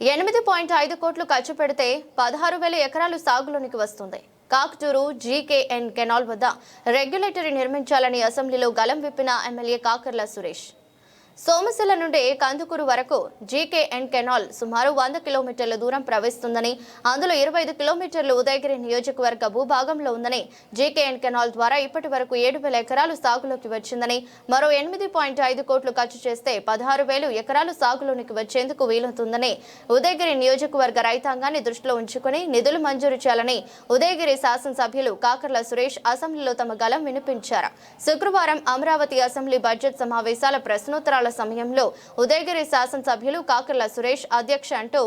8.5 కోట్లు ఖర్చు పెడితే 16,000 ఎకరాలు సాగులోనికి వస్తుంది. కాకుటూరు జీకేఎన్ కెనాల్ వద్ద రెగ్యులేటరీ నిర్మించాలని అసెంబ్లీలో గలం విప్పిన ఎమ్మెల్యే కాకర్ల సురేష్. సోమశిల నుండి కందుకూరు వరకు జీకేఎన్ కెనాల్ సుమారు 100 కిలోమీటర్ల దూరం ప్రవహిస్తుందని, అందులో 25 కిలోమీటర్లు ఉదయగిరి నియోజకవర్గ భూభాగంలో ఉందని, జీకేఎన్ కెనాల్ ద్వారా ఇప్పటి వరకు 7,000 ఎకరాలు సాగులోకి వచ్చిందని, మరో 8.5 కోట్లు ఖర్చు చేస్తే 16,000 ఎకరాలు సాగులోనికి వచ్చేందుకు వీలవుతుందని, ఉదయగిరి నియోజకవర్గ రైతాంగాన్ని దృష్టిలో ఉంచుకుని నిధులు మంజూరు చేయాలని ఉదయగిరి శాసనసభ్యులు కాకర్ల సురేష్ అసెంబ్లీలో తమ గలం వినిపించారు. శుక్రవారం అమరావతి అసెంబ్లీ బడ్జెట్ సమావేశాల ప్రశ్నోత్తరాల సమయంలో ఉదయగిరి శాసనసభ్యులు కాకర్ల సురేష్ అధ్యక్ష అంటూ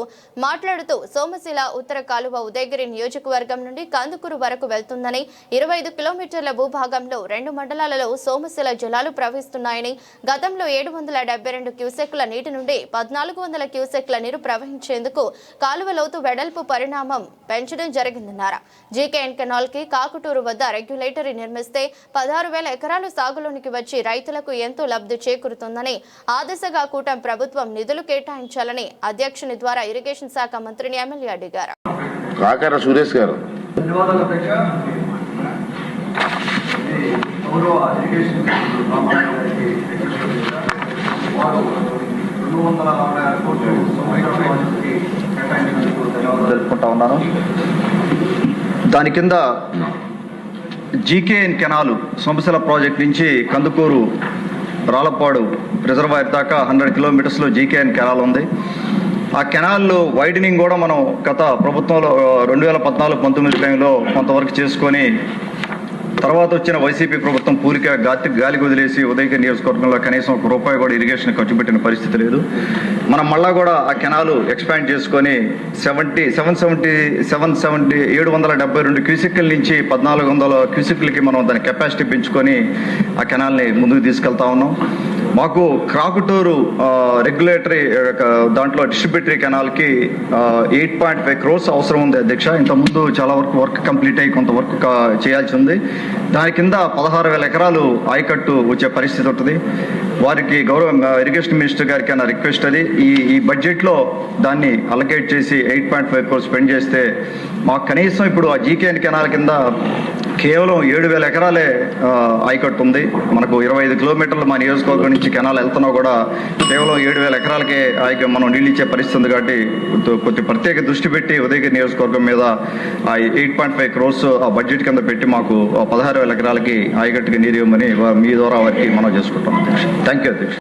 మాట్లాడుతూ, సోమశిల ఉత్తర కాలువ ఉదయగిరి నియోజకవర్గం నుండి కందుకూరు వరకు వెళ్తుందని, 25 కిలోమీటర్ల భూభాగంలో 2 మండలాలలో సోమశిల జలాలు ప్రవహిస్తున్నాయని, గతంలో 772 క్యూసెక్ల నీటి నుండి 1,400 క్యూసెక్ల నీరు ప్రవహించేందుకు కాలువ లోతు వెడల్పు పరిణామం పెంచడం జరిగిందన్నారు. జీకేఎన్ కెనాల్ కి కాకుటూరు వద్ద రెగ్యులేటరీ నిర్మిస్తే 16,000 ఎకరాలు సాగులోనికి వచ్చి రైతులకు ఎంతో లబ్ధి చేకూరుతుందని, ఆ దిశగా కూటమి ప్రభుత్వం నిధులు కేటాయించాలని అధ్యక్షుని ద్వారా ఇరిగేషన్ శాఖ మంత్రిని ఎమ్మెల్యే అడిగారు. కాకర్ల సురేష్ గారు తెలుపుకుంటా ఉన్నాను. దాని కింద జీకేఎన్ కెనాల్ సోమశిల ప్రాజెక్ట్ నుంచి కందుకూరు రాలపాడు రిజర్వాయర్ దాకా 100 కిలోమీటర్స్లో జీకేఎన్ కెనాల్ ఉంది. ఆ కెనాల్ వైడనింగ్ కూడా మనం గత ప్రభుత్వంలో 2014-19 టైంలో కొంతవరకు చేసుకొని, తర్వాత వచ్చిన వైసీపీ ప్రభుత్వం పూరిక గాలికి వదిలేసి ఉదయగిరి నియోజకవర్గంలో కనీసం ₹1 కూడా ఇరిగేషన్ ఖర్చు పెట్టిన పరిస్థితి లేదు. మనం మళ్ళా కూడా ఆ కెనాల్ ఎక్స్పాండ్ చేసుకొని 772 క్యూసెక్ల నుంచి 1,400 క్యూసెక్లకి మనం దాని కెపాసిటీ పెంచుకొని ఆ కెనాల్ని ముందుకు తీసుకెళ్తా ఉన్నాం. మాకు కాకుటూరు రెగ్యులేటరీ దాంట్లో డిస్ట్రిబ్యూటరీ కెనాల్కి 8.5 crores అవసరం ఉంది అధ్యక్ష. ఇంతకుముందు చాలా వరకు వర్క్ కంప్లీట్ అయ్యి కొంత వర్క్ చేయాల్సి ఉంది. దాని కింద 16,000 ఎకరాలు ఆయకట్టు వచ్చే పరిస్థితి ఉంటుంది. వారికి గౌరవ ఇరిగేషన్ మినిస్టర్ గారికి అన్న రిక్వెస్ట్ అది, ఈ బడ్జెట్లో దాన్ని అలొకేట్ చేసి 8.5 crores స్పెండ్ చేస్తే మాకు కనీసం ఇప్పుడు ఆ జీకేఎన్ కెనాల్ కింద కేవలం 7,000 ఎకరాలే ఆయకట్టు ఉంది. మనకు 25 కిలోమీటర్లు మా నియోజకవర్గం నుంచి కెనాల్ వెళ్తున్నా కూడా కేవలం 7,000 ఎకరాలకే మనం నీళ్ళు ఇచ్చే పరిస్థితి ఉంది. కాబట్టి కొంచెం ప్రత్యేక దృష్టి పెట్టి ఉదయగిరి నియోజకవర్గం మీద ఆ 8.5 crores ఆ బడ్జెట్ కింద పెట్టి మాకు 16,000 ఎకరాలకి ఆయకట్టుకి నీరు ఇవ్వమని మీ ద్వారా వారికి మనం చేసుకుంటాం అధ్యక్ష. థ్యాంక్ యూ అధ్యక్ష.